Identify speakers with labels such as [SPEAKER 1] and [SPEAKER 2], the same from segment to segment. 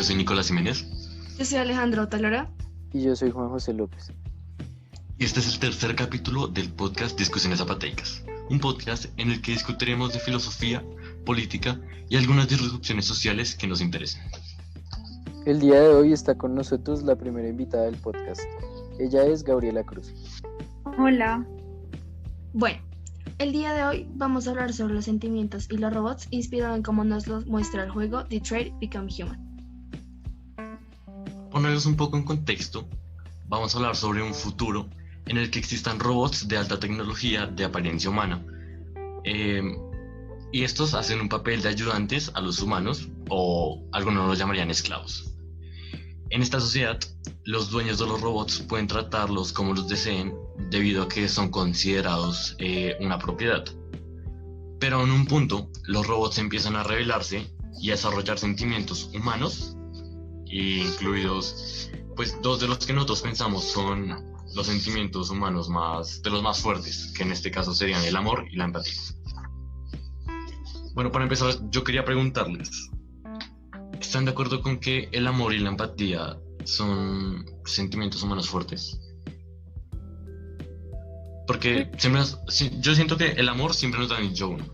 [SPEAKER 1] soy Nicolás Jiménez
[SPEAKER 2] Yo soy Alejandro Talora.
[SPEAKER 3] Y yo soy Juan José López.
[SPEAKER 1] y este es el tercer capítulo del podcast Discusiones Zapateicas, un podcast en el que discutiremos de filosofía, política y algunas disrupciones sociales que nos interesen.
[SPEAKER 3] El día de hoy está con nosotros la primera invitada del podcast. Ella es Gabriela Cruz.
[SPEAKER 4] Hola.
[SPEAKER 2] Bueno, el día de hoy vamos a hablar sobre los sentimientos y los robots, inspirado en cómo nos los muestra el juego Detroit Become Human.
[SPEAKER 1] Ponerlos un poco en contexto, vamos a hablar sobre un futuro en el que existan robots de alta tecnología de apariencia humana. Y estos hacen un papel de ayudantes a los humanos, o algunos los llamarían esclavos. En esta sociedad, los dueños de los robots pueden tratarlos como los deseen debido a que son considerados una propiedad. Pero en un punto, los robots empiezan a rebelarse y a desarrollar sentimientos humanos, incluidos, pues dos de los que nosotros pensamos son los sentimientos humanos de los más fuertes, que en este caso serían el amor y la empatía. Bueno, para empezar, yo quería preguntarles, ¿están de acuerdo con que el amor y la empatía son sentimientos humanos fuertes? Porque yo siento que el amor siempre nos da dicho uno.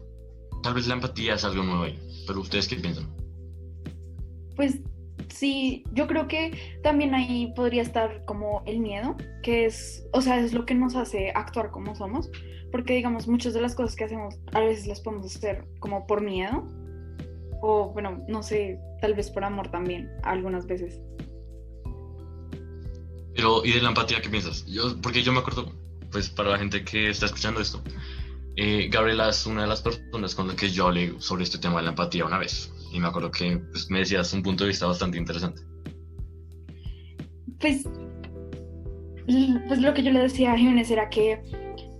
[SPEAKER 1] Tal vez la empatía es algo nuevo ahí, pero ¿ustedes qué piensan?
[SPEAKER 4] Pues sí, yo creo que también ahí podría estar como el miedo, que es lo que nos hace actuar como somos, porque digamos, muchas de las cosas que hacemos a veces las podemos hacer como por miedo, o bueno, no sé, tal vez por amor también, algunas veces.
[SPEAKER 1] Pero, ¿y de la empatía qué piensas? Porque yo me acuerdo, pues para la gente que está escuchando esto, Gabriela es una de las personas con las que yo hablé sobre este tema de la empatía una vez. Y me acuerdo que pues, me decías un punto de vista bastante interesante.
[SPEAKER 4] Pues lo que yo le decía a Jiménez era que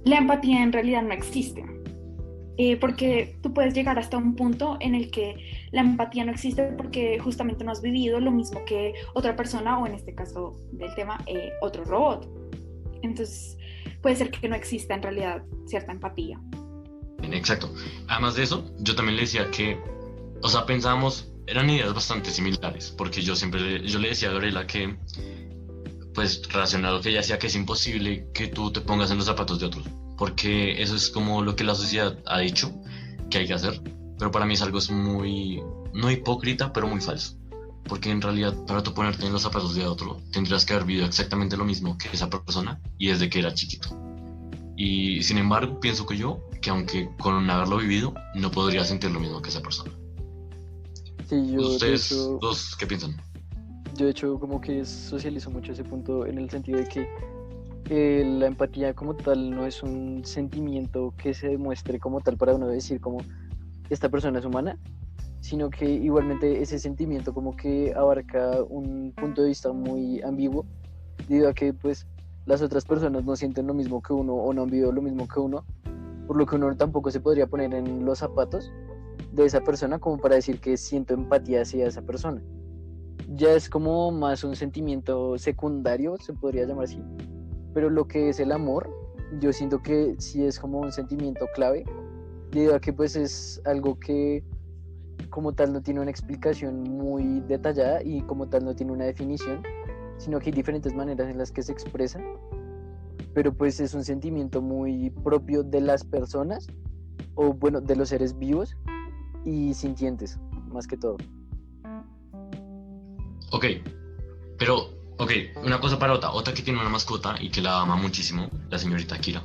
[SPEAKER 4] la empatía en realidad no existe. Porque tú puedes llegar hasta un punto en el que la empatía no existe porque justamente no has vivido lo mismo que otra persona, o en este caso del tema, otro robot. Entonces puede ser que no exista en realidad cierta empatía.
[SPEAKER 1] Bien, exacto. Además de eso, yo también le decía que, pensábamos, eran ideas bastante similares, porque yo le decía a Gabriela que, pues relacionado a lo que ella decía, que es imposible que tú te pongas en los zapatos de otros, porque eso es como lo que la sociedad ha dicho que hay que hacer, pero para mí es algo muy, no hipócrita, pero muy falso, porque en realidad para tú ponerte en los zapatos de otro, tendrías que haber vivido exactamente lo mismo que esa persona y desde que era chiquito. Y sin embargo, pienso que aunque con haberlo vivido, no podría sentir lo mismo que esa persona.
[SPEAKER 3] Sí,
[SPEAKER 1] ¿Ustedes dos qué piensan?
[SPEAKER 3] Yo de hecho como que socializo mucho ese punto en el sentido de que la empatía como tal no es un sentimiento que se demuestre como tal para uno decir como esta persona es humana, sino que igualmente ese sentimiento como que abarca un punto de vista muy ambiguo, debido a que pues las otras personas no sienten lo mismo que uno o no han vivido lo mismo que uno, por lo que uno tampoco se podría poner en los zapatos de esa persona como para decir que siento empatía hacia esa persona. Ya es como más un sentimiento secundario, se podría llamar así, pero lo que es el amor, yo siento que sí es como un sentimiento clave, debido a que pues es algo que como tal no tiene una explicación muy detallada y como tal no tiene una definición, sino que hay diferentes maneras en las que se expresa, pero pues es un sentimiento muy propio de las personas, o bueno, de los seres vivos y sintientes, más que todo.
[SPEAKER 1] Ok, una cosa para Ota que tiene una mascota y que la ama muchísimo, la señorita Kira.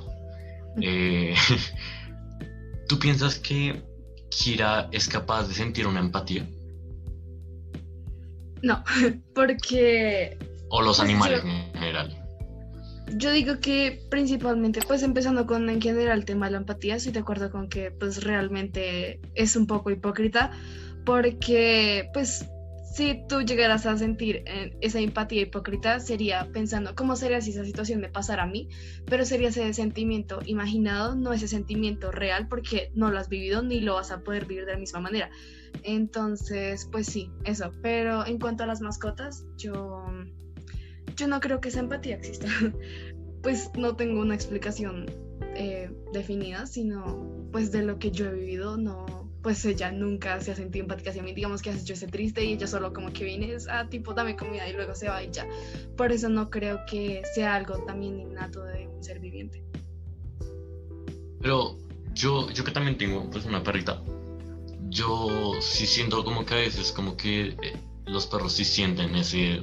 [SPEAKER 1] ¿Tú piensas que Kira es capaz de sentir una empatía?
[SPEAKER 2] No, porque
[SPEAKER 1] ¿O los
[SPEAKER 2] pues
[SPEAKER 1] animales en general?
[SPEAKER 2] yo digo que principalmente, pues empezando con en general el tema de la empatía, estoy de acuerdo con que pues realmente es un poco hipócrita, porque pues si tú llegaras a sentir esa empatía hipócrita, sería pensando cómo sería si esa situación me pasara a mí, pero sería ese sentimiento imaginado, no ese sentimiento real, porque no lo has vivido ni lo vas a poder vivir de la misma manera. Entonces, pues sí, eso. Pero en cuanto a las mascotas, yo no creo que esa empatía exista. Pues no tengo una explicación definida, sino pues de lo que yo he vivido, no, pues ella nunca se ha sentido empática hacia mí, digamos que has hecho ese triste y ella solo como que viene, tipo dame comida y luego se va y ya. Por eso no creo que sea algo también innato de un ser viviente.
[SPEAKER 1] Pero yo que también tengo pues una perrita, yo sí siento como que a veces como que los perros sí sienten ese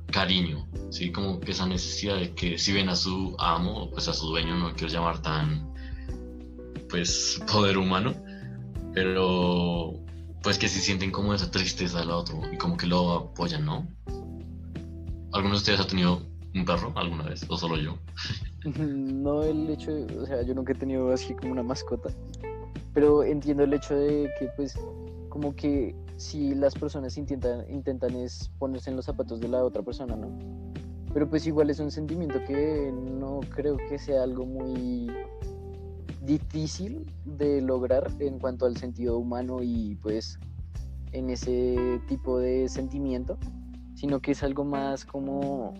[SPEAKER 1] cariño, sí, como que esa necesidad de que si ven a su amo, pues a su dueño, no quiero llamar tan pues poder humano, pero pues que sí sienten como esa tristeza del otro y como que lo apoyan, ¿no? ¿Alguno de ustedes ha tenido un perro alguna vez o solo yo?
[SPEAKER 3] No el hecho de, o sea, yo nunca he tenido así como una mascota, pero entiendo el hecho de que pues como que si las personas intentan es ponerse en los zapatos de la otra persona, ¿no? Pero pues igual es un sentimiento que no creo que sea algo muy difícil de lograr en cuanto al sentido humano y pues en ese tipo de sentimiento, sino que es algo más como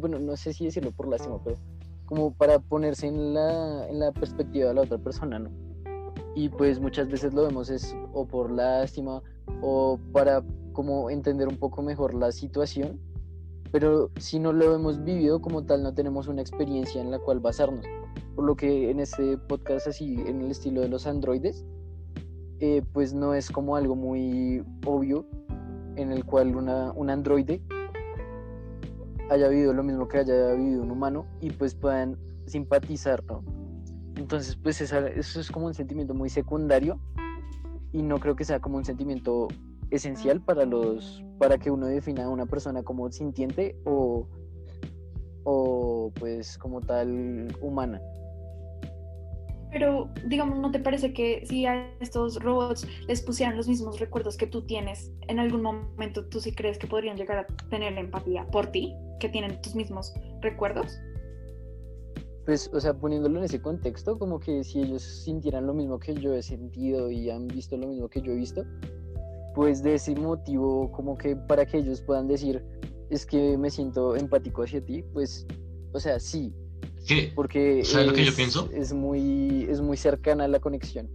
[SPEAKER 3] bueno, no sé si decirlo por lástima, pero como para ponerse en la perspectiva de la otra persona, ¿no? Y pues muchas veces lo vemos es o por lástima o para como entender un poco mejor la situación, pero si no lo hemos vivido como tal no tenemos una experiencia en la cual basarnos, por lo que en este podcast así en el estilo de los androides pues no es como algo muy obvio en el cual un androide haya vivido lo mismo que haya vivido un humano y pues puedan simpatizar, ¿no? Entonces pues eso es como un sentimiento muy secundario y no creo que sea como un sentimiento esencial para que uno defina a una persona como sintiente o pues como tal humana.
[SPEAKER 4] Pero, digamos, ¿no te parece que si a estos robots les pusieran los mismos recuerdos que tú tienes, en algún momento tú sí crees que podrían llegar a tener empatía por ti, que tienen tus mismos recuerdos?
[SPEAKER 3] Pues, o sea, poniéndolo en ese contexto, como que si ellos sintieran lo mismo que yo he sentido y han visto lo mismo que yo he visto, pues de ese motivo, como que para que ellos puedan decir, es que me siento empático hacia ti, pues, o sea, sí,
[SPEAKER 1] ¿Qué?
[SPEAKER 3] porque
[SPEAKER 1] ¿Sabes lo que yo pienso?
[SPEAKER 3] es muy cercana la conexión.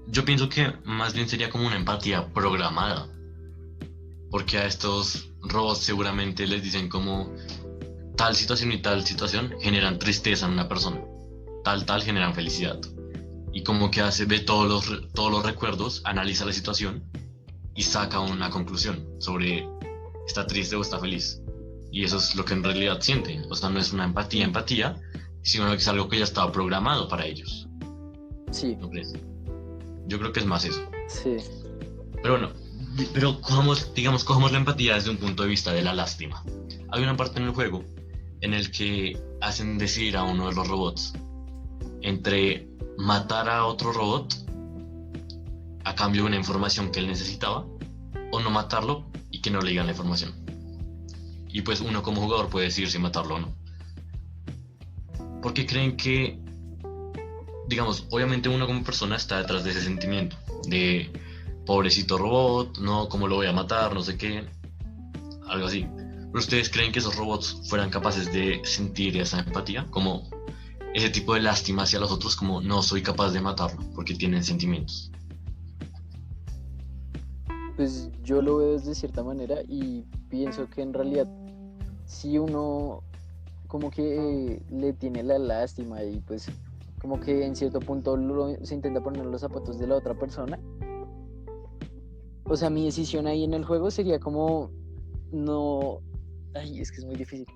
[SPEAKER 1] Yo pienso que más bien sería como una empatía programada, porque a estos robots seguramente les dicen como tal situación y tal situación generan tristeza en una persona, tal generan felicidad, y como que ve todos los recuerdos, analiza la situación y saca una conclusión sobre está triste o está feliz. Y eso es lo que en realidad siente. O sea, no es una empatía, sino que es algo que ya estaba programado para ellos.
[SPEAKER 3] Sí.
[SPEAKER 1] ¿No crees? Yo creo que es más eso.
[SPEAKER 3] Sí.
[SPEAKER 1] Pero bueno, cojamos la empatía desde un punto de vista de la lástima. Hay una parte en el juego en el que hacen decidir a uno de los robots entre matar a otro robot a cambio de una información que él necesitaba o no matarlo y que no le digan la información. Y pues uno como jugador puede decidir si matarlo o no. Porque creen que, digamos, obviamente uno como persona está detrás de ese sentimiento de pobrecito robot, no, cómo lo voy a matar, no sé qué, algo así. Pero ustedes creen que esos robots fueran capaces de sentir esa empatía, como ese tipo de lástima hacia los otros, como no soy capaz de matarlo porque tienen sentimientos.
[SPEAKER 3] Pues yo lo veo de cierta manera y pienso que en realidad si uno como que le tiene la lástima y pues como que en cierto punto se intenta poner los zapatos de la otra persona, o sea, mi decisión ahí en el juego sería como no, ay, es que es muy difícil,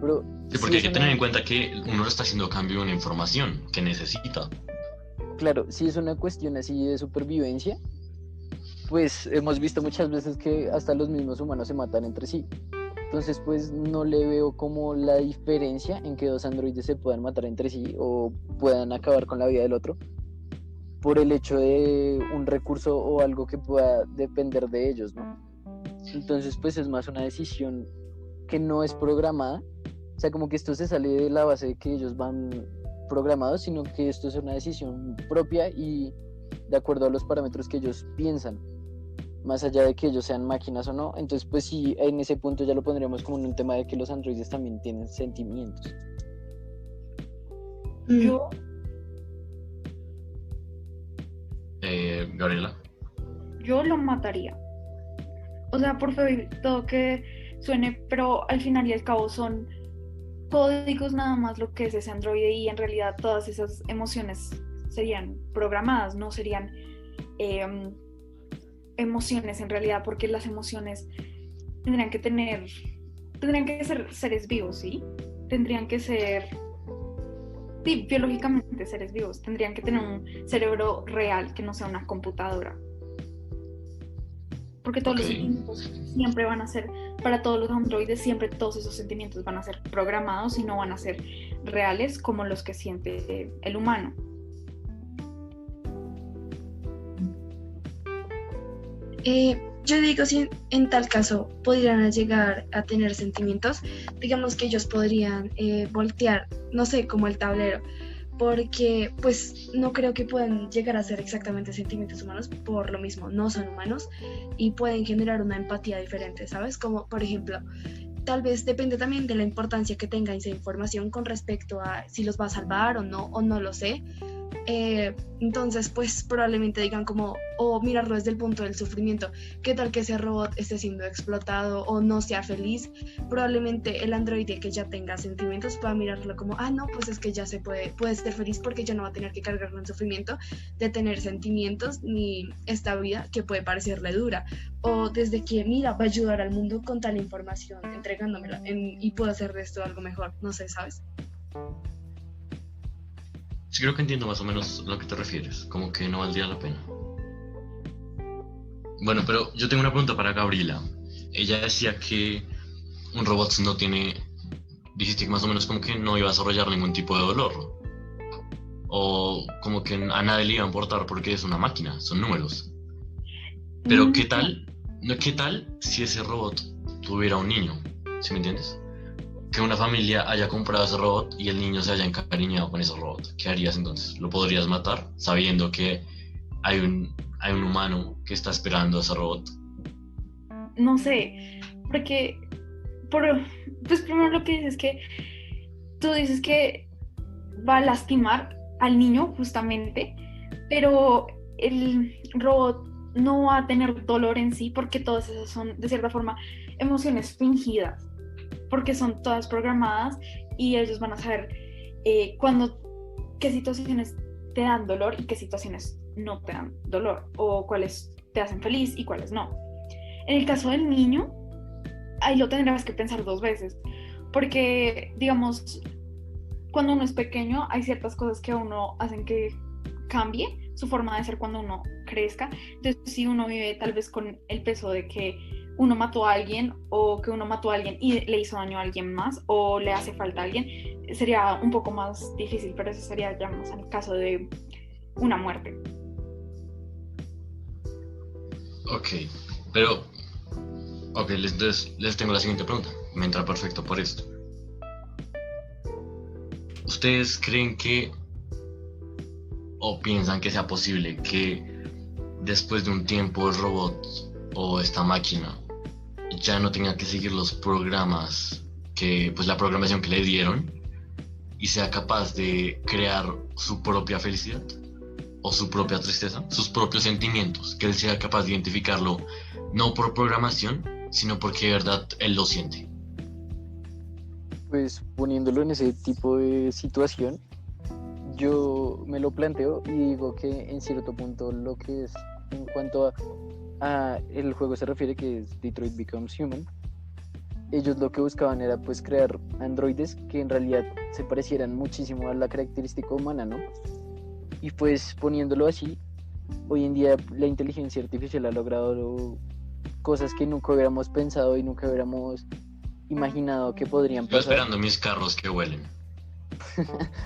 [SPEAKER 3] pero
[SPEAKER 1] Sí, porque hay que tener en cuenta que uno lo está haciendo a cambio de una información que necesita.
[SPEAKER 3] Claro, si es una cuestión así de supervivencia, pues hemos visto muchas veces que hasta los mismos humanos se matan entre sí. Entonces, pues no le veo como la diferencia en que dos androides se puedan matar entre sí o puedan acabar con la vida del otro por el hecho de un recurso o algo que pueda depender de ellos, ¿no? Entonces, pues es más una decisión que no es programada. O sea, como que esto se sale de la base de que ellos van programados, sino que esto es una decisión propia y de acuerdo a los parámetros que ellos piensan, más allá de que ellos sean máquinas o no. Entonces pues sí, en ese punto ya lo pondríamos como en un tema de que los androides también tienen sentimientos.
[SPEAKER 4] Yo
[SPEAKER 1] Gabriela.
[SPEAKER 4] Yo lo mataría. O sea, por todo que suene, pero al final y al cabo son códigos nada más lo que es ese androide, y en realidad todas esas emociones serían programadas, no serían emociones en realidad, porque las emociones tendrían que ser seres vivos, ¿sí? Tendrían que ser, sí, biológicamente seres vivos, tendrían que tener un cerebro real que no sea una computadora. Porque todos los
[SPEAKER 1] Ok.
[SPEAKER 4] sentimientos siempre van a ser, para todos los androides, siempre todos esos sentimientos van a ser programados y no van a ser reales como los que siente el humano.
[SPEAKER 2] Yo digo, si en tal caso pudieran llegar a tener sentimientos, digamos que ellos podrían voltear, no sé, como el tablero, porque pues no creo que puedan llegar a ser exactamente sentimientos humanos, por lo mismo, no son humanos y pueden generar una empatía diferente, ¿sabes? Como por ejemplo, tal vez depende también de la importancia que tenga esa información con respecto a si los va a salvar o no lo sé. Entonces, pues probablemente digan como, o mirarlo desde el punto del sufrimiento, qué tal que ese robot esté siendo explotado o no sea feliz. Probablemente el androide que ya tenga sentimientos pueda mirarlo como, ah, no, pues es que ya puede ser feliz porque ya no va a tener que cargar con sufrimiento de tener sentimientos ni esta vida que puede parecerle dura. O desde que, mira, va a ayudar al mundo con tal información, entregándomela y puedo hacer de esto algo mejor, no sé, ¿sabes?
[SPEAKER 1] Sí, creo que entiendo más o menos a lo que te refieres, como que no valdría la pena. Bueno, pero yo tengo una pregunta para Gabriela. Ella decía que un robot no tiene, dijiste que más o menos como que no iba a desarrollar ningún tipo de dolor, o como que a nadie le iba a importar porque es una máquina, son números. Pero
[SPEAKER 4] Mm,
[SPEAKER 1] qué tal si ese robot tuviera un niño? ¿Sí me entiendes? Que una familia haya comprado ese robot y el niño se haya encariñado con ese robot. ¿Qué harías entonces? ¿Lo podrías matar sabiendo que hay un humano que está esperando a ese robot?
[SPEAKER 4] no sé, porque, por, pues primero lo que dices es que tú dices que va a lastimar al niño justamente, pero el robot no va a tener dolor en sí, porque todas esas son de cierta forma emociones fingidas, porque son todas programadas y ellos van a saber cuándo, qué situaciones te dan dolor y qué situaciones no te dan dolor, o cuáles te hacen feliz y cuáles no. En el caso del niño, ahí lo tendrás que pensar dos veces, porque digamos, cuando uno es pequeño hay ciertas cosas que a uno hacen que cambie su forma de ser cuando uno crezca. Entonces, si uno vive tal vez con el peso de que uno mató a alguien, o que uno mató a alguien y le hizo daño a alguien más, o le hace falta a alguien, sería un poco más difícil, pero eso sería ya más en el caso de una muerte.
[SPEAKER 1] Ok, pero, ok, entonces les tengo la siguiente pregunta. Me entra perfecto por esto. ¿Ustedes creen que o piensan que sea posible que después de un tiempo el robot o esta máquina ya no tenga que seguir los programas que, pues la programación que le dieron, y sea capaz de crear su propia felicidad o su propia tristeza, sus propios sentimientos, que él sea capaz de identificarlo no por programación, sino porque de verdad él lo siente?
[SPEAKER 3] Pues poniéndolo en ese tipo de situación, yo me lo planteo y digo que en cierto punto lo que es en cuanto a el juego se refiere, que es Detroit Becomes Human, ellos lo que buscaban era pues crear androides que en realidad se parecieran muchísimo a la característica humana, ¿no? Y pues poniéndolo así, hoy en día la inteligencia artificial ha logrado cosas que nunca hubiéramos pensado y nunca hubiéramos imaginado que podrían
[SPEAKER 1] Yo
[SPEAKER 3] pasar.
[SPEAKER 1] esperando mis carros que huelen.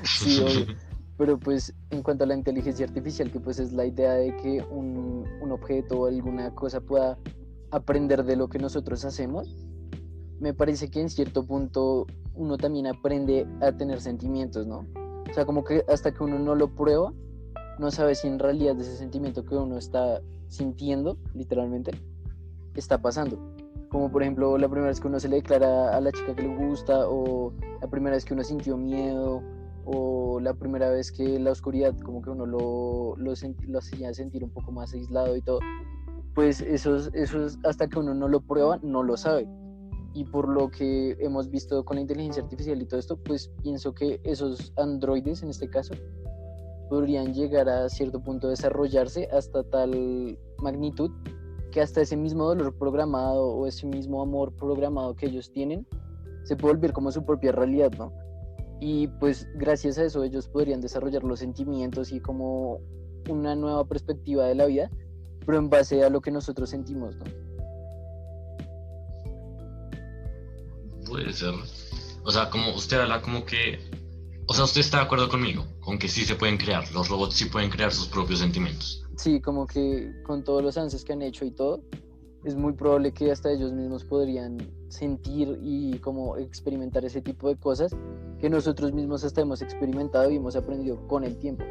[SPEAKER 3] Sí, obvio. Pero pues en cuanto a la inteligencia artificial, que pues es la idea de que un objeto o alguna cosa pueda aprender de lo que nosotros hacemos, me parece que en cierto punto uno también aprende a tener sentimientos, ¿no? O sea, como que hasta que uno no lo prueba, no sabe si en realidad ese sentimiento que uno está sintiendo, literalmente, está pasando. Como por ejemplo la primera vez que uno se le declara a la chica que le gusta, o la primera vez que uno sintió miedo, o la primera vez que la oscuridad como que uno lo hacía sentir un poco más aislado y todo, pues eso es hasta que uno no lo prueba, no lo sabe. Y por lo que hemos visto con la inteligencia artificial y todo esto, pues pienso que esos androides, en este caso, podrían llegar a cierto punto a desarrollarse hasta tal magnitud que hasta ese mismo dolor programado o ese mismo amor programado que ellos tienen se puede volver como su propia realidad, ¿no? Y pues gracias a eso ellos podrían desarrollar los sentimientos y como una nueva perspectiva de la vida, pero en base a lo que nosotros sentimos, ¿no?
[SPEAKER 1] Puede ser. O sea, como usted habla como que... O sea, usted está de acuerdo conmigo, con que sí se pueden crear, los robots sí pueden crear sus propios sentimientos.
[SPEAKER 3] Sí, como que con todos los avances que han hecho y todo, es muy probable que hasta ellos mismos podrían sentir y como experimentar ese tipo de cosas que nosotros mismos hasta hemos experimentado y hemos aprendido con el tiempo.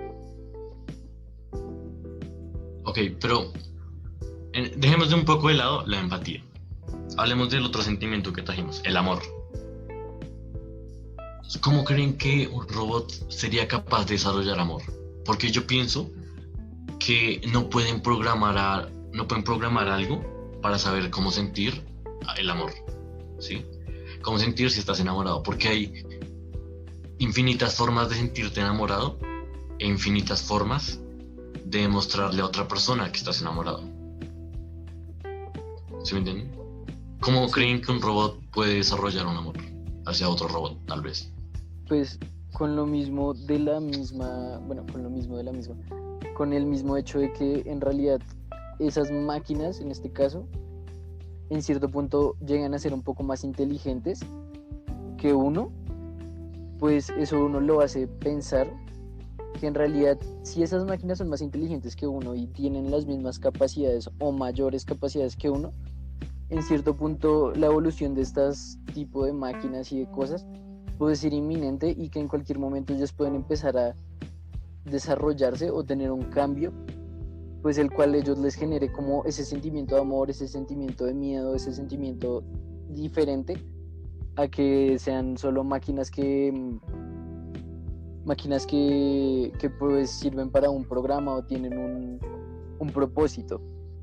[SPEAKER 1] Ok, pero dejemos de un poco de lado la empatía. Hablemos del otro sentimiento que trajimos, el amor. ¿Cómo creen que un robot sería capaz de desarrollar amor? Porque yo pienso que no pueden programar algo para saber cómo sentir el amor, ¿sí? Cómo sentir si estás enamorado, porque hay infinitas formas de sentirte enamorado e infinitas formas de demostrarle a otra persona que estás enamorado. ¿Sí me entienden? ¿Cómo creen que un robot puede desarrollar un amor hacia otro robot, tal vez?
[SPEAKER 3] Pues con lo mismo de la misma, con el mismo hecho de que en realidad esas máquinas, en este caso, en cierto punto llegan a ser un poco más inteligentes que uno, pues eso uno lo hace pensar que en realidad si esas máquinas son más inteligentes que uno y tienen las mismas capacidades o mayores capacidades que uno, en cierto punto la evolución de estas tipo de máquinas y de cosas puede ser inminente y que en cualquier momento ellos pueden empezar a desarrollarse o tener un cambio, pues el cual ellos les genere como ese sentimiento de amor, ese sentimiento de miedo, ese sentimiento diferente a que sean solo máquinas que pues sirven para un programa o tienen un propósito.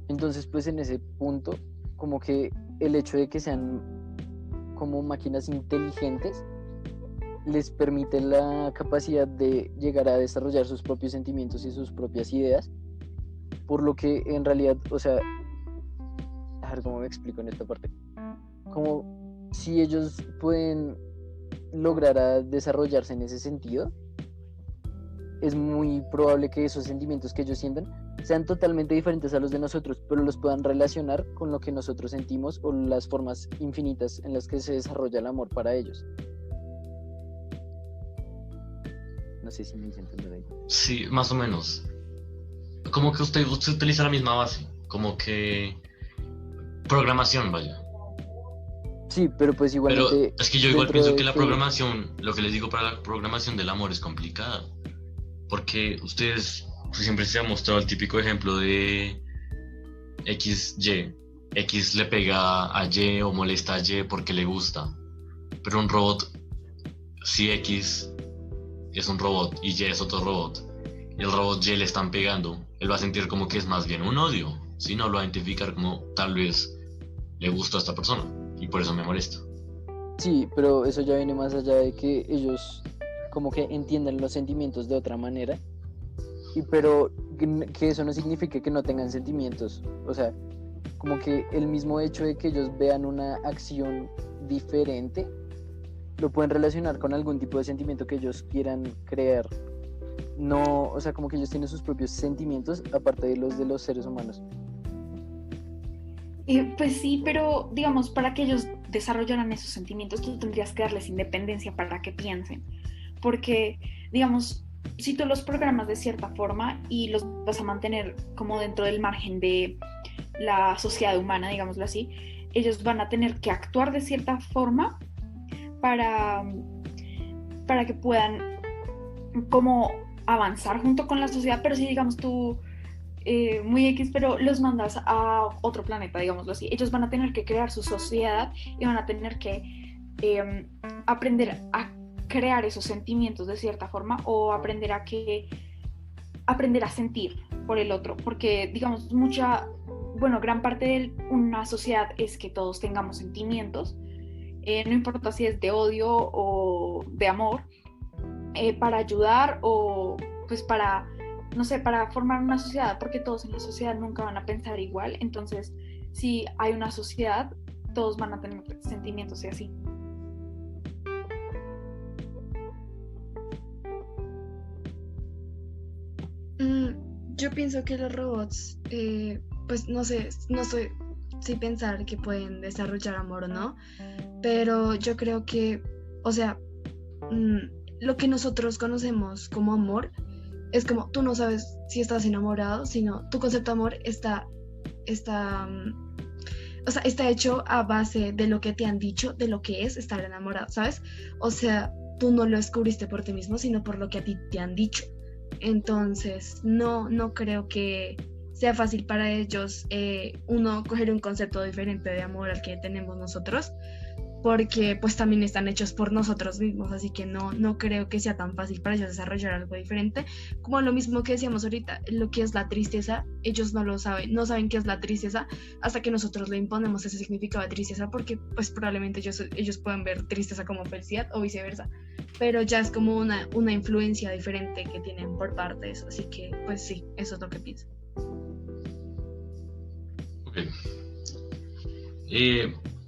[SPEAKER 3] Entonces pues en ese punto como que el hecho de que sean como máquinas inteligentes les permite la capacidad de llegar a desarrollar sus propios sentimientos y sus propias ideas, por lo que en realidad, o sea, a ver cómo me explico en esta parte, como si ellos pueden lograr a desarrollarse en ese sentido, es muy probable que esos sentimientos que ellos sientan sean totalmente diferentes a los de nosotros, pero los puedan relacionar con lo que nosotros sentimos o las formas infinitas en las que se desarrolla el amor para ellos. No sé si me hice entender ahí.
[SPEAKER 1] Sí, más o menos. Como que usted utiliza la misma base, como que programación, vaya.
[SPEAKER 3] Sí, pero pues igualmente...
[SPEAKER 1] Pero es que yo igual pienso que la programación, lo que les digo para la programación del amor es complicada. Porque ustedes siempre se ha mostrado el típico ejemplo de XY. X le pega a Y o molesta a Y porque le gusta. Pero un robot, si X es un robot y Y es otro robot, y el robot Y le están pegando, él va a sentir como que es más bien un odio. Si no, lo va a identificar como tal vez le gusta a esta persona y por eso me molesta.
[SPEAKER 3] Sí, pero eso ya viene más allá de que ellos como que entiendan los sentimientos de otra manera, pero que eso no signifique que no tengan sentimientos. O sea, como que el mismo hecho de que ellos vean una acción diferente lo pueden relacionar con algún tipo de sentimiento que ellos quieran crear. No, o sea, como que ellos tienen sus propios sentimientos aparte de los seres humanos.
[SPEAKER 4] Pues sí, pero digamos, para que ellos desarrollaran esos sentimientos, tú tendrías que darles independencia para que piensen. Porque, digamos, si tú los programas de cierta forma y los vas a mantener como dentro del margen de la sociedad humana, digámoslo así, ellos van a tener que actuar de cierta forma para que puedan como avanzar junto con la sociedad. Pero si digamos tú muy X, pero los mandas a otro planeta, digámoslo así, ellos van a tener que crear su sociedad y van a tener que aprender a crear esos sentimientos de cierta forma o aprender a sentir por el otro, porque digamos gran parte de una sociedad es que todos tengamos sentimientos, no importa si es de odio o de amor, para ayudar o pues para, no sé, para formar una sociedad, porque todos en la sociedad nunca van a pensar igual, entonces si hay una sociedad, todos van a tener sentimientos y así.
[SPEAKER 2] Yo pienso que los robots, pues no sé, no estoy sin pensar que pueden desarrollar amor o no, pero yo creo que, o sea, lo que nosotros conocemos como amor es como tú no sabes si estás enamorado, sino tu concepto de amor está hecho a base de lo que te han dicho, de lo que es estar enamorado, ¿sabes? O sea, tú no lo descubriste por ti mismo, sino por lo que a ti te han dicho. Entonces, no creo que sea fácil para ellos uno coger un concepto diferente de amor al que tenemos nosotros, porque pues también están hechos por nosotros mismos, así que no creo que sea tan fácil para ellos desarrollar algo diferente, como lo mismo que decíamos ahorita, lo que es la tristeza, ellos no saben qué es la tristeza hasta que nosotros le imponemos ese significado de tristeza, porque pues probablemente ellos pueden ver tristeza como felicidad o viceversa, pero ya es como una influencia diferente que tienen por parte de eso, así que pues sí, eso es lo que pienso.
[SPEAKER 1] Ok.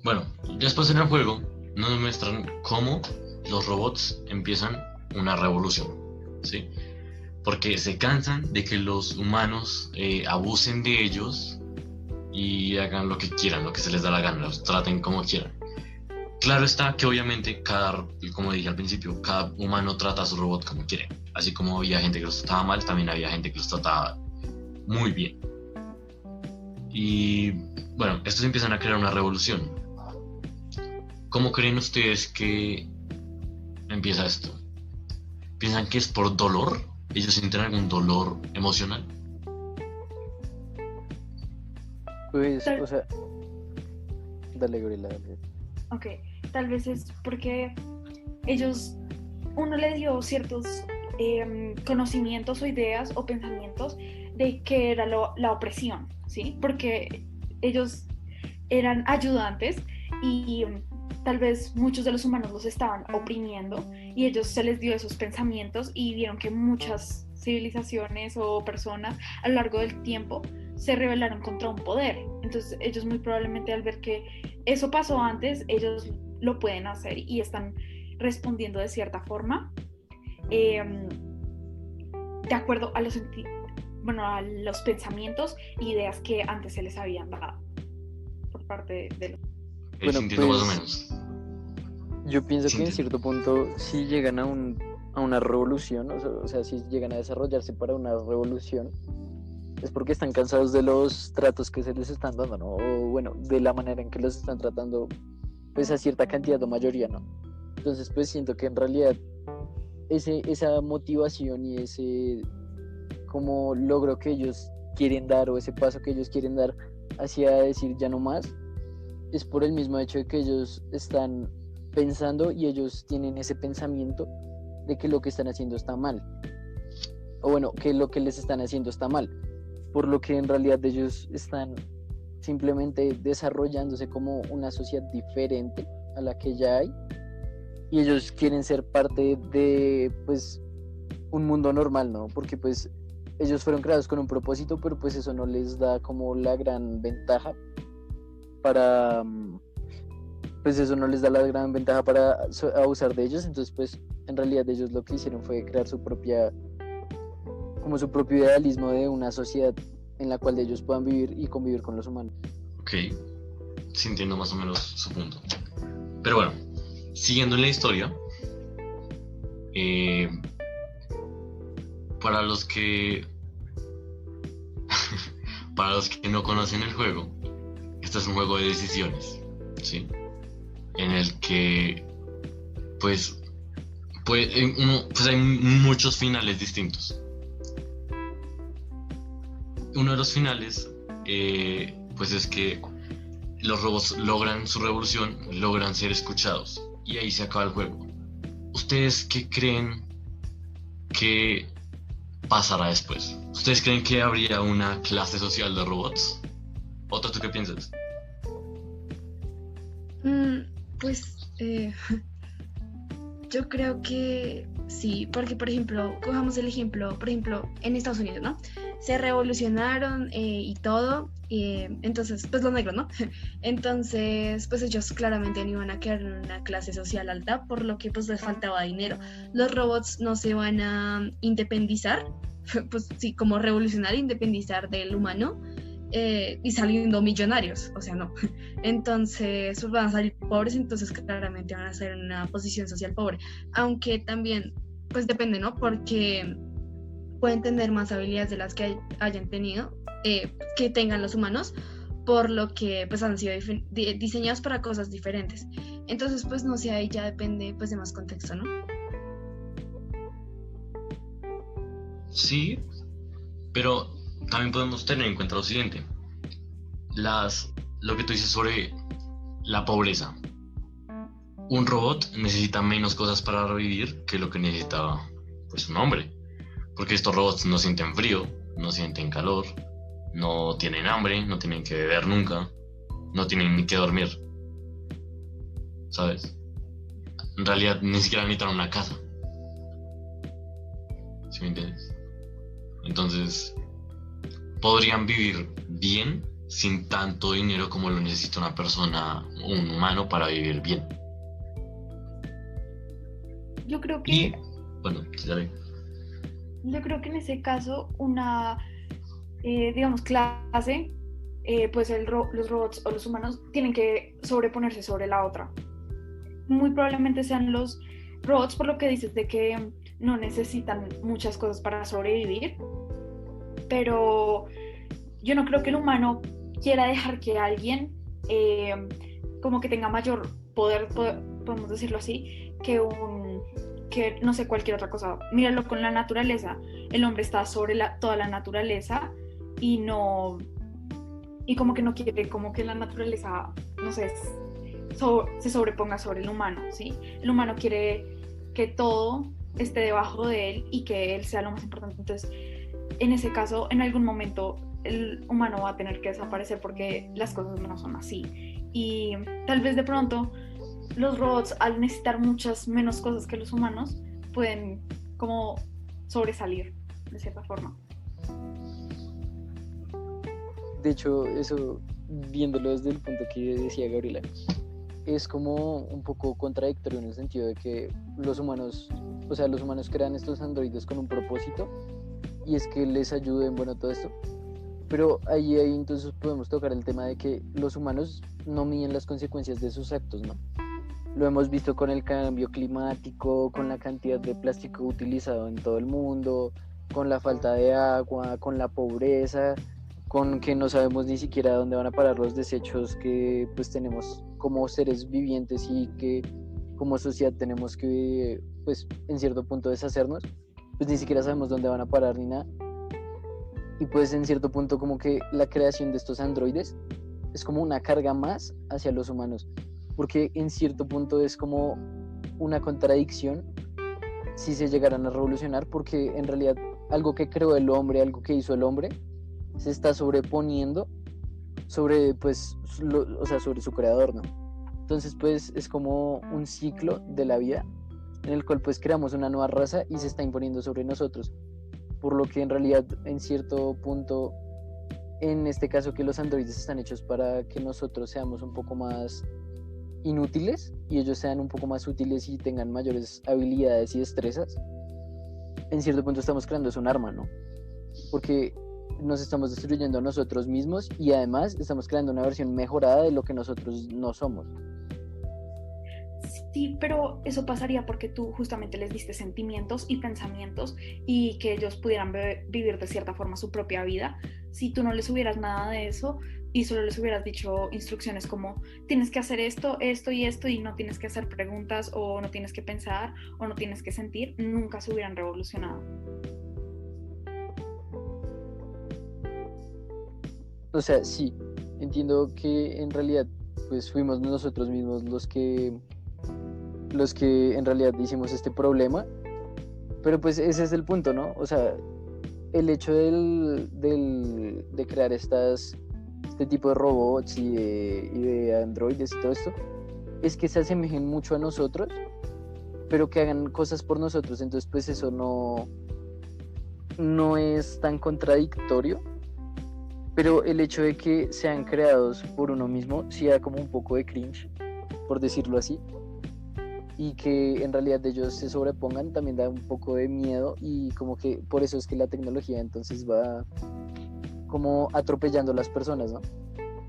[SPEAKER 1] Bueno, después en el juego nos muestran cómo los robots empiezan una revolución, ¿sí? Porque se cansan de que los humanos abusen de ellos y hagan lo que quieran, lo que se les da la gana, los traten como quieran. Claro está que obviamente como dije al principio, cada humano trata a su robot como quiere. Así como había gente que los trataba mal, también había gente que los trataba muy bien. Y bueno, estos empiezan a crear una revolución. ¿Cómo creen ustedes que empieza esto? ¿Piensan que es por dolor? ¿Ellos sienten algún dolor emocional?
[SPEAKER 3] Pues, o sea, dale, Gabriela, dale.
[SPEAKER 4] Ok, tal vez es porque uno le dio ciertos conocimientos o ideas o pensamientos de que era la opresión, ¿sí? Porque ellos eran ayudantes y tal vez muchos de los humanos los estaban oprimiendo y ellos se les dio esos pensamientos y vieron que muchas civilizaciones o personas a lo largo del tiempo se rebelaron contra un poder. Entonces ellos muy probablemente al ver que eso pasó antes, ellos lo pueden hacer y están respondiendo de cierta forma de acuerdo a los pensamientos e ideas que antes se les habían dado por parte de los...
[SPEAKER 3] Bueno,
[SPEAKER 1] Sintiendo
[SPEAKER 3] pues,
[SPEAKER 1] más o menos.
[SPEAKER 3] Yo pienso que en cierto punto si llegan a una revolución, o sea, si llegan a desarrollarse para una revolución, es porque están cansados de los tratos que se les están dando, ¿no? O bueno, de la manera en que los están tratando, pues a cierta cantidad o mayoría, ¿no? Entonces, pues siento que en realidad esa motivación y ese como logro que ellos quieren dar o ese paso que ellos quieren dar hacia decir ya no más, es por el mismo hecho de que ellos están pensando y ellos tienen ese pensamiento de que lo que están haciendo está mal, o bueno, que lo que les están haciendo está mal, por lo que en realidad ellos están simplemente desarrollándose como una sociedad diferente a la que ya hay y ellos quieren ser parte de pues un mundo normal, ¿no? Porque pues ellos fueron creados con un propósito, pero pues eso no les da como la gran ventaja para abusar de ellos. Entonces pues en realidad ellos lo que hicieron fue crear su propio idealismo de una sociedad en la cual ellos puedan vivir y convivir con los humanos.
[SPEAKER 1] Ok, sí entiendo más o menos su punto. Pero bueno, siguiendo en la historia, para los que no conocen el juego, este es un juego de decisiones, ¿sí? En el que pues hay muchos finales distintos. Uno de los finales pues es que los robots logran su revolución, logran ser escuchados y ahí se acaba el juego. ¿ustedes qué creen que pasará después? ¿Ustedes creen que habría una clase social de robots? ¿Otra tú qué piensas?
[SPEAKER 2] Mm, pues yo creo que sí, porque por ejemplo, cojamos el ejemplo, por ejemplo, en Estados Unidos, ¿no? Se revolucionaron y todo, entonces, pues los negros, ¿no? Entonces, pues ellos claramente no iban a quedar en una clase social alta, por lo que pues les faltaba dinero. Los robots no se van a independizar, pues sí, como revolucionar, independizar del humano y saliendo millonarios, o sea, no. Entonces, pues van a salir pobres, entonces claramente van a ser en una posición social pobre, aunque también, pues depende, ¿no? Porque pueden tener más habilidades de las que hayan tenido, que tengan los humanos, por lo que pues han sido diseñados para cosas diferentes. Entonces, pues no sé, ahí ya depende pues de más contexto, ¿no?
[SPEAKER 1] Sí, pero también podemos tener en cuenta lo siguiente. Lo que tú dices sobre la pobreza. Un robot necesita menos cosas para revivir que lo que necesita pues un hombre. Porque estos robots no sienten frío, no sienten calor, no tienen hambre, no tienen que beber nunca, no tienen ni que dormir, ¿sabes? En realidad ni siquiera necesitan una casa, ¿sí me entiendes? Entonces, podrían vivir bien sin tanto dinero como lo necesita una persona, un humano, para vivir bien.
[SPEAKER 4] Yo creo
[SPEAKER 1] Y,
[SPEAKER 4] que,
[SPEAKER 1] bueno, ya ve.
[SPEAKER 4] yo creo que en ese caso una, digamos, clase, pues los robots o los humanos tienen que sobreponerse sobre la otra. Muy probablemente sean los robots, por lo que dices de que no necesitan muchas cosas para sobrevivir, pero yo no creo que el humano quiera dejar que alguien como que tenga mayor poder, podemos decirlo así, que no sé, cualquier otra cosa. Míralo con la naturaleza. El hombre está sobre toda la naturaleza y no, y como que no quiere como que la naturaleza, no sé, se sobreponga sobre el humano, ¿sí? El humano quiere que todo esté debajo de él y que él sea lo más importante. Entonces, en ese caso, en algún momento el humano va a tener que desaparecer porque las cosas no son así. Y tal vez de pronto los robots, al necesitar muchas menos cosas que los humanos, pueden como sobresalir de cierta forma.
[SPEAKER 3] De hecho, eso, viéndolo desde el punto que decía Gabriela, es como un poco contradictorio en el sentido de que los humanos, o sea, los humanos crean estos androides con un propósito y es que les ayuden, bueno, todo esto. Pero ahí entonces podemos tocar el tema de que los humanos no miden las consecuencias de sus actos, ¿no? Lo hemos visto con el cambio climático, con la cantidad de plástico utilizado en todo el mundo, con la falta de agua, con la pobreza, con que no sabemos ni siquiera dónde van a parar los desechos que pues tenemos como seres vivientes y que como sociedad tenemos que pues en cierto punto deshacernos, pues ni siquiera sabemos dónde van a parar ni nada. Y pues en cierto punto como que la creación de estos androides es como una carga más hacia los humanos, porque en cierto punto es como una contradicción si se llegaran a revolucionar, porque en realidad algo que creó el hombre, algo que hizo el hombre, se está sobreponiendo sobre pues o sea, sobre su creador, ¿no? Entonces pues es como un ciclo de la vida en el cual pues creamos una nueva raza y se está imponiendo sobre nosotros, por lo que en realidad en cierto punto, en este caso que los androides están hechos para que nosotros seamos un poco más inútiles y ellos sean un poco más útiles y tengan mayores habilidades y destrezas, en cierto punto estamos creando es un arma, ¿no? Porque nos estamos destruyendo a nosotros mismos y además estamos creando una versión mejorada de lo que nosotros no somos.
[SPEAKER 4] Sí, pero eso pasaría porque tú justamente les diste sentimientos y pensamientos y que ellos pudieran vivir de cierta forma su propia vida. Si tú no les hubieras nada de eso y solo les hubieras dicho instrucciones como tienes que hacer esto, esto y esto y no tienes que hacer preguntas o no tienes que pensar o no tienes que sentir, nunca se hubieran revolucionado.
[SPEAKER 3] O sea, sí, entiendo que en realidad pues fuimos nosotros mismos los que los que en realidad hicimos este problema, pero pues ese es el punto, ¿no? O sea, el hecho de crear este tipo de robots y de androides y todo esto, es que se asemejen mucho a nosotros, pero que hagan cosas por nosotros. Entonces pues eso no es tan contradictorio, pero el hecho de que sean creados por uno mismo sí da como un poco de cringe, por decirlo así, y que en realidad ellos se sobrepongan también da un poco de miedo, y como que por eso es que la tecnología entonces va como atropellando a las personas, ¿no?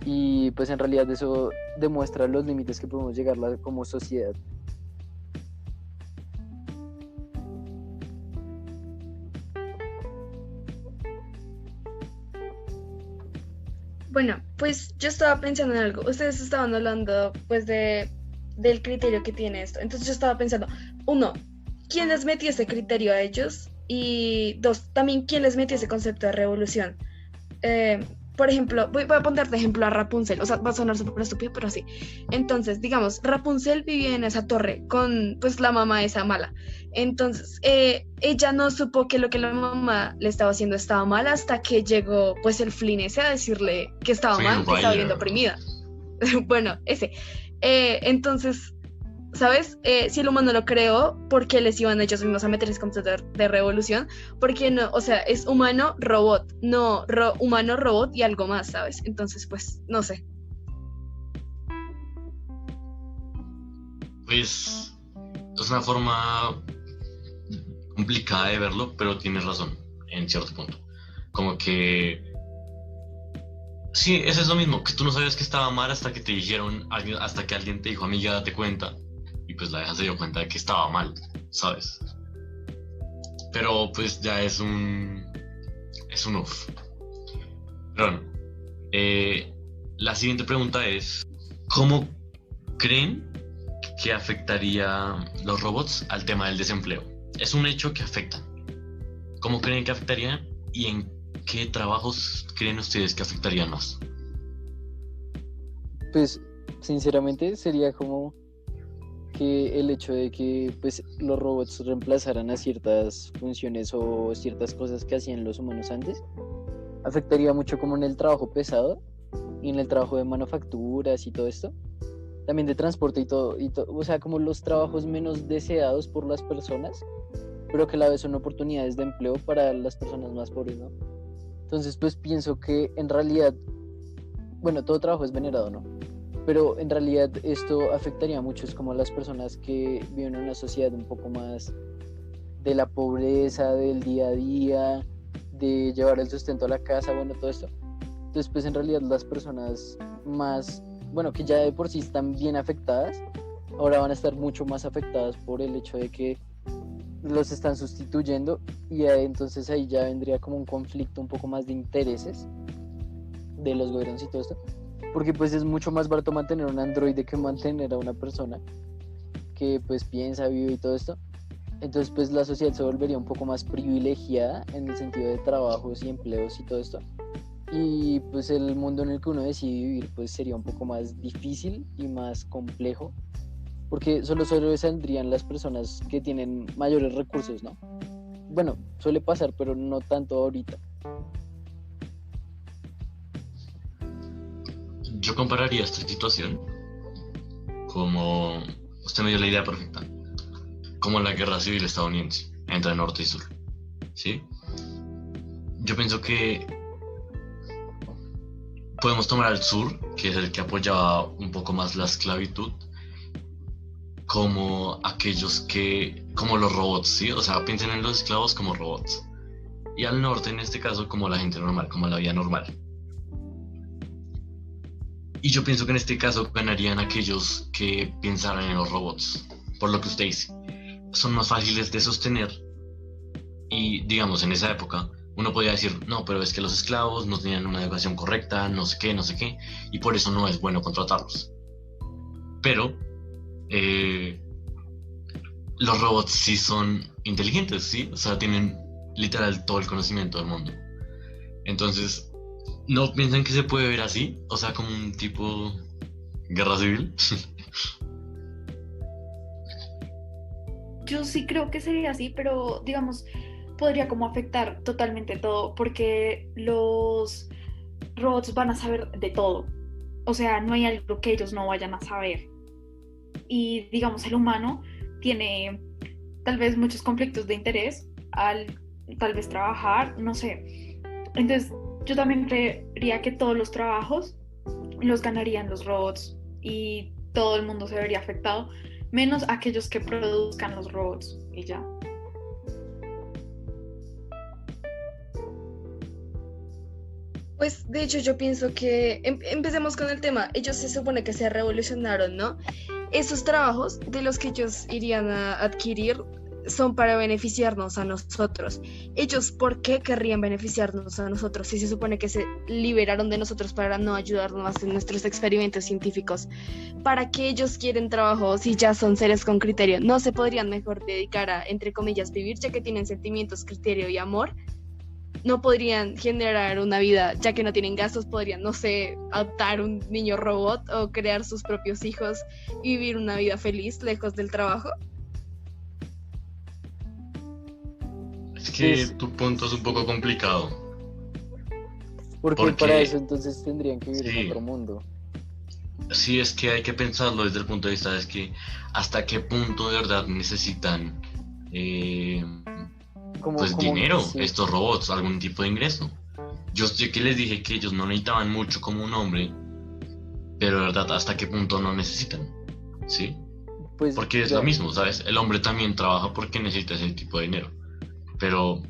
[SPEAKER 3] Y pues en realidad eso demuestra los límites que podemos llegar como sociedad.
[SPEAKER 2] Bueno, pues yo estaba pensando en algo. Ustedes estaban hablando pues del criterio que tiene esto. Entonces yo estaba pensando, uno, ¿quién les metió ese criterio a ellos? Y dos, también, ¿quién les metió ese concepto de revolución? Por ejemplo, voy a poner de ejemplo a Rapunzel. O sea, va a sonar súper estúpido, pero sí. Entonces, digamos, Rapunzel vivía en esa torre con pues la mamá esa mala. Entonces, ella no supo que lo que la mamá le estaba haciendo estaba mal hasta que llegó pues el Flynn ese a decirle que estaba mal, que estaba bien oprimida. Bueno, ese. Entonces, ¿sabes? Si el humano lo creó, ¿por qué les iban ellos mismos a meter ese concepto de revolución? Porque no, o sea, es humano, robot, no humano, robot y algo más, ¿sabes? Entonces, pues, no sé.
[SPEAKER 1] Pues es una forma complicada de verlo, pero tienes razón en cierto punto. Como que sí, eso es lo mismo, que tú no sabías que estaba mal hasta que te dijeron, hasta que alguien te dijo, amiga, date cuenta. Y pues la vieja se dio cuenta de que estaba mal, ¿sabes? Pero pues ya es un off. Pero bueno, la siguiente pregunta es, ¿cómo creen que afectaría los robots al tema del desempleo? Es un hecho que afecta. ¿Cómo creen que afectaría y en qué trabajos creen ustedes que afectarían más?
[SPEAKER 3] Pues sinceramente sería como que el hecho de que pues los robots reemplazaran a ciertas funciones o ciertas cosas que hacían los humanos antes afectaría mucho como en el trabajo pesado y en el trabajo de manufacturas y todo esto, también de transporte y todo, o sea, como los trabajos menos deseados por las personas, pero que a la vez son oportunidades de empleo para las personas más pobres, ¿no? Entonces pues pienso que en realidad, bueno, todo trabajo es venerado, ¿no? Pero en realidad esto afectaría mucho es como a las personas que viven en una sociedad un poco más de la pobreza, del día a día, de llevar el sustento a la casa, bueno, todo esto. Entonces pues en realidad las personas más, bueno, que ya de por sí están bien afectadas, ahora van a estar mucho más afectadas por el hecho de que los están sustituyendo, y entonces ahí ya vendría como un conflicto un poco más de intereses de los gobiernos y todo esto, porque pues es mucho más barato mantener un androide que mantener a una persona que pues piensa, vive y todo esto. Entonces pues la sociedad se volvería un poco más privilegiada en el sentido de trabajos y empleos y todo esto, y pues el mundo en el que uno decide vivir pues sería un poco más difícil y más complejo, porque solo saldrían las personas que tienen mayores recursos, ¿no? Bueno, suele pasar, pero no tanto ahorita.
[SPEAKER 1] Yo compararía esta situación como, usted me dio la idea perfecta, como la guerra civil estadounidense entre norte y sur, ¿sí? Yo pienso que podemos tomar al sur, que es el que apoyaba un poco más la esclavitud, como aquellos como los robots, ¿sí? O sea, piensen en los esclavos como robots. Y al norte, en este caso, como la gente normal, como la vida normal. Y yo pienso que en este caso ganarían aquellos que pensaran en los robots, por lo que usted dice. Son más fáciles de sostener y, digamos, en esa época uno podía decir, no, pero es que los esclavos no tenían una educación correcta, no sé qué, y por eso no es bueno contratarlos. Pero los robots sí son inteligentes, ¿sí? O sea, tienen literal todo el conocimiento del mundo. Entonces, ¿no piensan que se puede ver así? O sea, como un tipo guerra civil.
[SPEAKER 4] yo sí creo que sería así, pero digamos, podría como afectar totalmente todo, porque los robots van a saber de todo. O sea, no hay algo que ellos no vayan a saber. Y digamos, el humano tiene tal vez muchos conflictos de interés al tal vez trabajar, no sé. Entonces, yo también creería que todos los trabajos los ganarían los robots y todo el mundo se vería afectado, menos aquellos que produzcan los robots y ya.
[SPEAKER 2] Pues de hecho yo pienso que empecemos con el tema. Ellos se supone que se revolucionaron, ¿no? Esos trabajos de los que ellos irían a adquirir son para beneficiarnos a nosotros. Ellos, ¿por qué querrían beneficiarnos a nosotros si se supone que se liberaron de nosotros para no ayudarnos más en nuestros experimentos científicos? ¿Para qué ellos quieren trabajo si ya son seres con criterio? ¿No se podrían mejor dedicar a, entre comillas, vivir, ya que tienen sentimientos, criterio y amor? ¿No podrían generar una vida, ya que no tienen gastos? Podrían, no sé, adoptar un niño robot o crear sus propios hijos y vivir una vida feliz lejos del trabajo.
[SPEAKER 1] Es que
[SPEAKER 3] Pues,
[SPEAKER 1] tu punto es un poco complicado.
[SPEAKER 3] porque
[SPEAKER 1] Porque
[SPEAKER 3] para eso entonces tendrían que vivir
[SPEAKER 1] sí.
[SPEAKER 3] en otro mundo.
[SPEAKER 1] Sí, es que hay que pensarlo desde el punto de vista de que hasta qué punto de verdad necesitan pues dinero
[SPEAKER 3] Sí,
[SPEAKER 1] estos robots, algún tipo de ingreso. Yo sé que les dije que ellos no necesitaban mucho como un hombre, pero de verdad hasta qué punto no necesitan, ¿sí?
[SPEAKER 3] pues
[SPEAKER 1] Porque es lo
[SPEAKER 3] ya,
[SPEAKER 1] mismo, ¿sabes? El hombre también trabaja porque necesita ese tipo de dinero, pero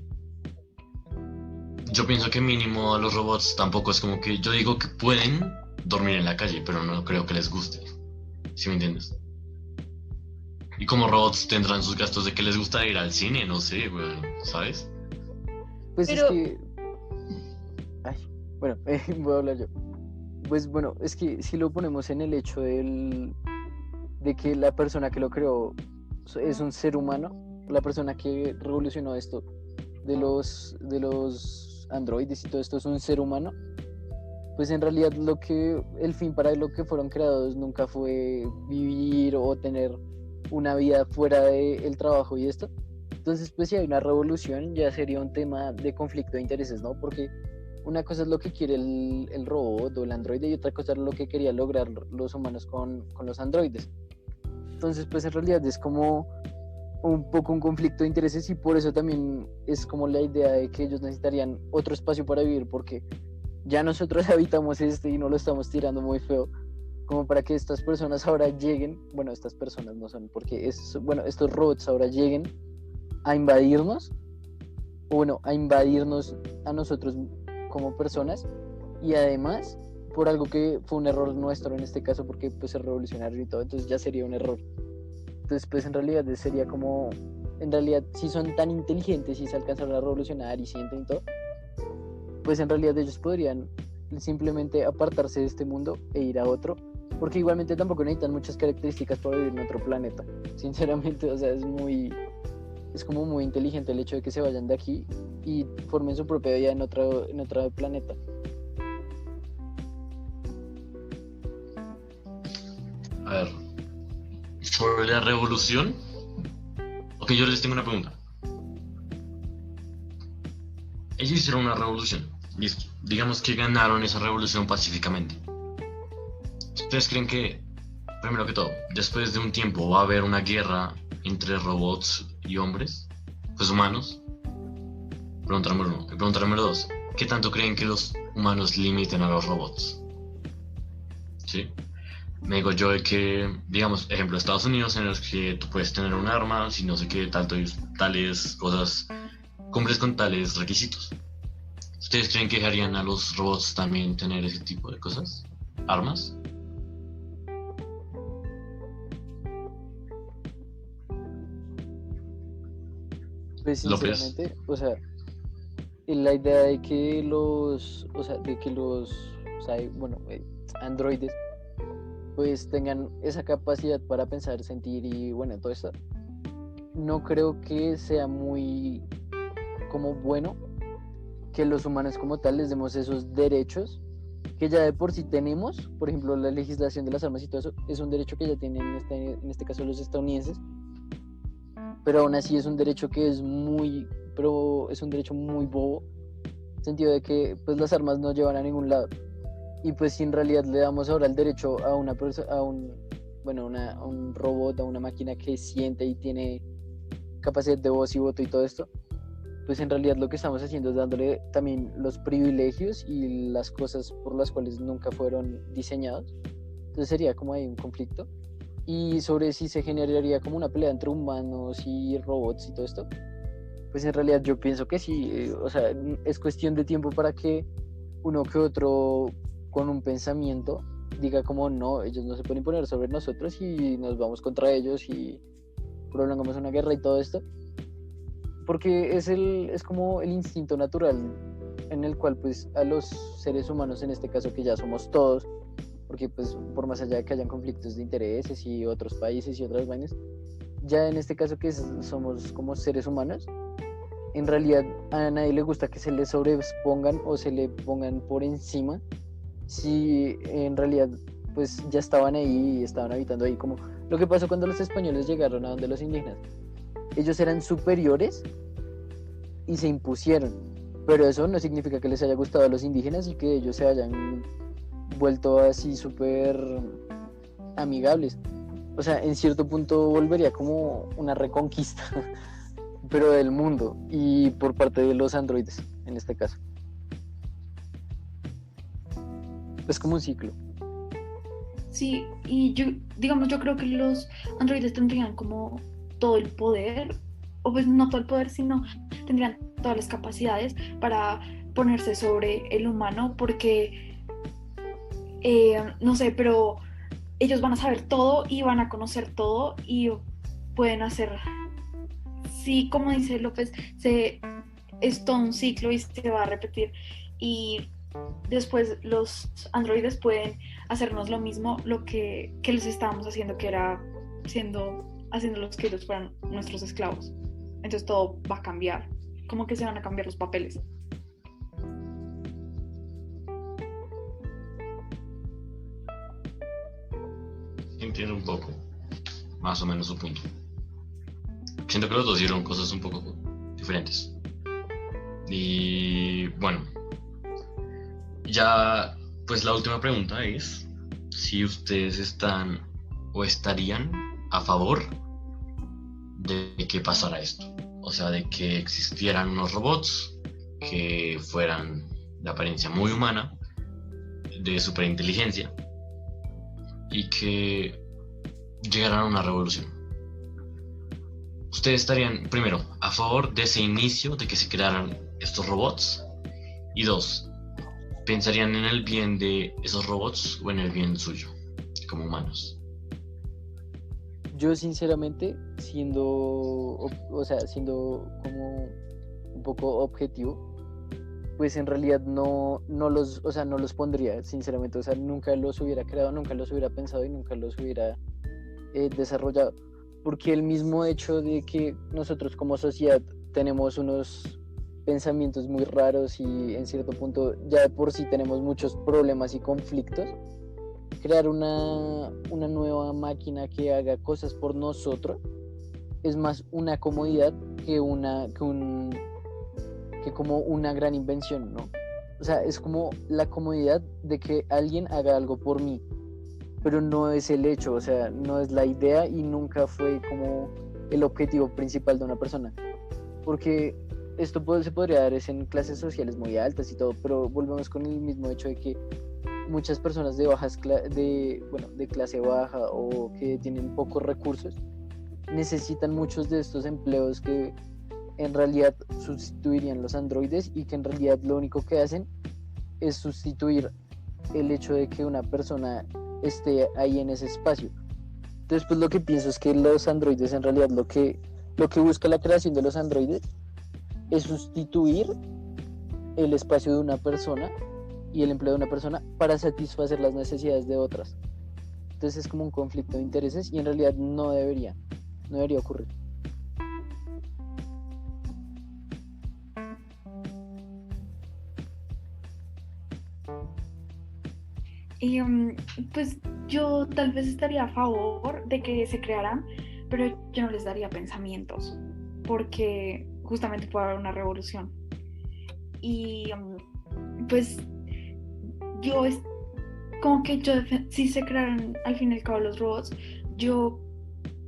[SPEAKER 1] yo pienso que mínimo a los robots tampoco es como que yo digo que pueden dormir en la calle, pero no creo que les guste, ¿sí me entiendes? Y como robots tendrán sus gastos de que les gusta ir al cine, no sé, güey, ¿sabes?
[SPEAKER 3] pues es
[SPEAKER 2] Pero
[SPEAKER 3] que, ay, bueno, voy a hablar yo. Pues bueno, es que si lo ponemos en el hecho de que la persona que lo creó es un ser humano, la persona que revolucionó esto de los androides y todo esto es un ser humano, pues en realidad el fin para lo que fueron creados nunca fue vivir o tener una vida fuera del trabajo y esto. Entonces, pues si hay una revolución, ya sería un tema de conflicto de intereses, ¿no? Porque una cosa es lo que quiere el robot o el androide y otra cosa es lo que querían lograr los humanos con los androides. Entonces, pues en realidad es como un poco un conflicto de intereses y por eso también es como la idea de que ellos necesitarían otro espacio para vivir porque ya nosotros habitamos y no lo estamos tirando muy feo como para que estas personas ahora lleguen, bueno, estas personas no son, porque estos robots ahora lleguen a invadirnos, o bueno, a invadirnos a nosotros como personas, y además por algo que fue un error nuestro en este caso, porque pues es revolucionario y todo, entonces ya sería un error. Entonces pues en realidad sería como, en realidad si son tan inteligentes y se alcanzaron a revolucionar y sienten y todo, pues en realidad ellos podrían simplemente apartarse de este mundo e ir a otro, porque igualmente tampoco necesitan muchas características para vivir en otro planeta, sinceramente, o sea, es como muy inteligente el hecho de que se vayan de aquí y formen su propia vida en otro planeta.
[SPEAKER 1] A ver, sobre la revolución, ok, yo les tengo una pregunta. Ellos hicieron una revolución, listo. Digamos que ganaron esa revolución pacíficamente. ¿Ustedes creen que, primero que todo, después de un tiempo va a haber una guerra entre robots y hombres, pues humanos? Pregunta número uno. Y pregunta número dos, ¿qué tanto creen que los humanos limiten a los robots? ¿Sí? Me digo yo de que, digamos, ejemplo, Estados Unidos, en los que tú puedes tener un arma, si no sé qué, tales cosas, cumples con tales requisitos. ¿Ustedes creen que dejarían a los robots también tener ese tipo de cosas? ¿Armas?
[SPEAKER 3] Pues
[SPEAKER 1] López.
[SPEAKER 3] sinceramente, o sea, la idea de que androides pues tengan esa capacidad para pensar, sentir y bueno, todo eso, no creo que sea muy como bueno que los humanos como tal les demos esos derechos que ya de por sí tenemos. Por ejemplo, la legislación de las armas y todo eso es un derecho que ya tienen en este caso los estadounidenses, pero aún así es un derecho que es muy, pero es un derecho muy bobo, en el sentido de que pues las armas no llevan a ningún lado. Y pues si en realidad le damos ahora el derecho a una persona, a un robot, a una máquina que siente y tiene capacidad de voz y voto y todo esto, pues en realidad lo que estamos haciendo es dándole también los privilegios y las cosas por las cuales nunca fueron diseñados. Entonces sería como ahí un conflicto. Y sobre si se generaría como una pelea entre humanos y robots y todo esto, pues en realidad yo pienso que sí, o sea, es cuestión de tiempo para que uno que otro con un pensamiento diga como no, ellos no se pueden imponer sobre nosotros y nos vamos contra ellos y prolongamos una guerra y todo esto, porque es como el instinto natural en el cual pues a los seres humanos, en este caso que ya somos todos, porque pues por más allá de que hayan conflictos de intereses y otros países y otras vainas, ya en este caso que somos como seres humanos, en realidad a nadie le gusta que se le sobrepongan o se le pongan por encima si en realidad pues ya estaban ahí y estaban habitando ahí, como lo que pasó cuando los españoles llegaron a donde los indígenas. Ellos eran superiores y se impusieron, pero eso no significa que les haya gustado a los indígenas y que ellos se hayan vuelto así súper amigables. O sea, en cierto punto volvería como una reconquista, pero del mundo y por parte de los androides, en este caso. Es como un ciclo.
[SPEAKER 4] Sí, y yo creo que los androides tendrían como todo el poder, o pues no todo el poder, sino tendrían todas las capacidades para ponerse sobre el humano, porque, no sé, pero ellos van a saber todo y van a conocer todo y pueden hacer, sí, como dice López, es todo un ciclo y se va a repetir, y después los androides pueden hacernos lo mismo, lo que les estábamos haciendo, que era haciéndolos que ellos fueran nuestros esclavos. Entonces todo va a cambiar, como que se van a cambiar los papeles.
[SPEAKER 1] Entiendo un poco, más o menos su punto. Siento que los dos hicieron cosas un poco diferentes. Y bueno, ya pues la última pregunta es si ustedes están o estarían a favor de que pasara esto. O sea, de que existieran unos robots que fueran de apariencia muy humana, de superinteligencia, y que llegaran a una revolución. ¿Ustedes estarían, primero, a favor de ese inicio, de que se crearan estos robots? Y dos, ¿pensarían en el bien de esos robots o en el bien suyo, como humanos?
[SPEAKER 3] Yo sinceramente, siendo como un poco objetivo, pues en realidad no los pondría, sinceramente, o sea, nunca los hubiera creado, nunca los hubiera pensado y nunca los hubiera desarrollado, porque el mismo hecho de que nosotros como sociedad tenemos unos pensamientos muy raros y en cierto punto ya de por sí tenemos muchos problemas y conflictos, crear una nueva máquina que haga cosas por nosotros es más una comodidad que como una gran invención, ¿no? O sea, es como la comodidad de que alguien haga algo por mí, pero no es el hecho, o sea, no es la idea y nunca fue como el objetivo principal de una persona, porque esto se podría dar en clases sociales muy altas y todo, pero volvemos con el mismo hecho de que muchas personas de clase baja o que tienen pocos recursos necesitan muchos de estos empleos que en realidad sustituirían los androides y que en realidad lo único que hacen es sustituir el hecho de que una persona esté ahí en ese espacio. Entonces pues lo que pienso es que los androides en realidad lo que busca la creación de los androides es sustituir el espacio de una persona y el empleo de una persona para satisfacer las necesidades de otras. Entonces es como un conflicto de intereses y en realidad no debería ocurrir.
[SPEAKER 4] Y pues yo tal vez estaría a favor de que se crearan, pero yo no les daría pensamientos, porque justamente puede haber una revolución. Y pues yo es como que si se crearan al fin y al cabo los robots, yo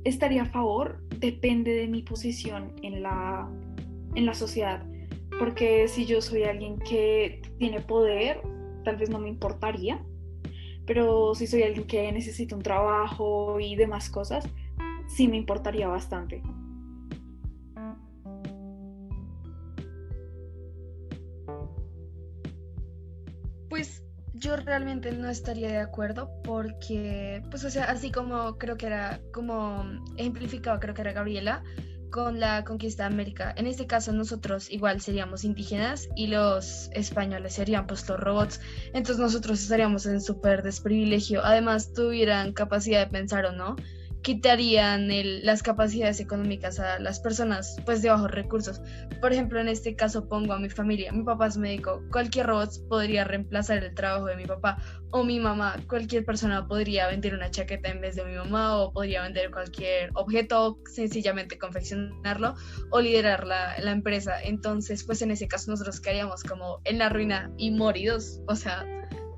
[SPEAKER 4] estaría a favor, depende de mi posición en la sociedad, porque si yo soy alguien que tiene poder, tal vez no me importaría, pero si soy alguien que necesita un trabajo y demás cosas, sí me importaría bastante.
[SPEAKER 2] Pues yo realmente no estaría de acuerdo porque, pues, o sea, así como creo que era, como ejemplificaba, creo que era Gabriela, con la conquista de América. En este caso nosotros igual seríamos indígenas y los españoles serían pues los robots. Entonces nosotros estaríamos en súper desprivilegio. Además, tuvieran capacidad de pensar o no, quitarían las capacidades económicas a las personas pues de bajos recursos. Por ejemplo, en este caso pongo a mi familia. Mi papá es médico. Cualquier robot podría reemplazar el trabajo de mi papá. O mi mamá. Cualquier persona podría vender una chaqueta en vez de mi mamá, o podría vender cualquier objeto, sencillamente confeccionarlo o liderar la empresa. Entonces, pues en ese caso nosotros quedaríamos como en la ruina y moridos. O sea,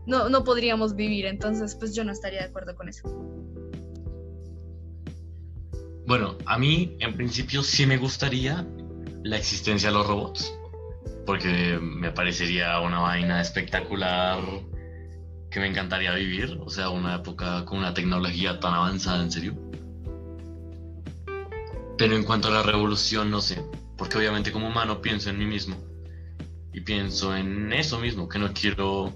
[SPEAKER 2] no podríamos vivir. Entonces, pues yo no estaría de acuerdo con eso.
[SPEAKER 1] Bueno, a mí en principio sí me gustaría la existencia de los robots, porque me parecería una vaina espectacular que me encantaría vivir, o sea, una época con una tecnología tan avanzada, en serio. Pero en cuanto a la revolución, no sé, porque obviamente como humano pienso en mí mismo y pienso en eso mismo, que no quiero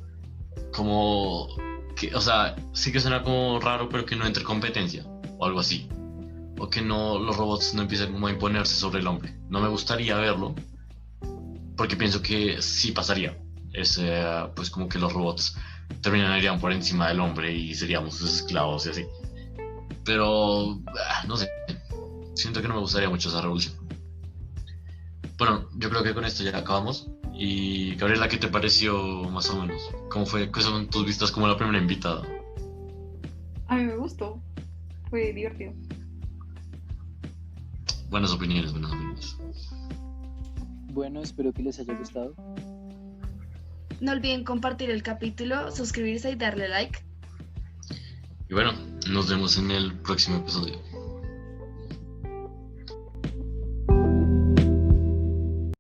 [SPEAKER 1] como, que, o sea, sí que suena como raro, pero que no entre competencia o algo así. O que no, los robots no empiecen como a imponerse sobre el hombre. No me gustaría verlo, porque pienso que sí pasaría. Pues como que los robots terminarían por encima del hombre y seríamos sus esclavos y así. Pero, no sé, siento que no me gustaría mucho esa revolución. Bueno, yo creo que con esto ya acabamos. Y Gabriela, ¿qué te pareció más o menos? ¿Cómo fue? ¿Qué son tus vistas como la primera invitada?
[SPEAKER 4] A mí me gustó, fue divertido.
[SPEAKER 1] Buenas opiniones, buenas opiniones.
[SPEAKER 3] Bueno, espero que les haya gustado.
[SPEAKER 2] No olviden compartir el capítulo, suscribirse y darle like.
[SPEAKER 1] Y bueno, nos vemos en el próximo episodio.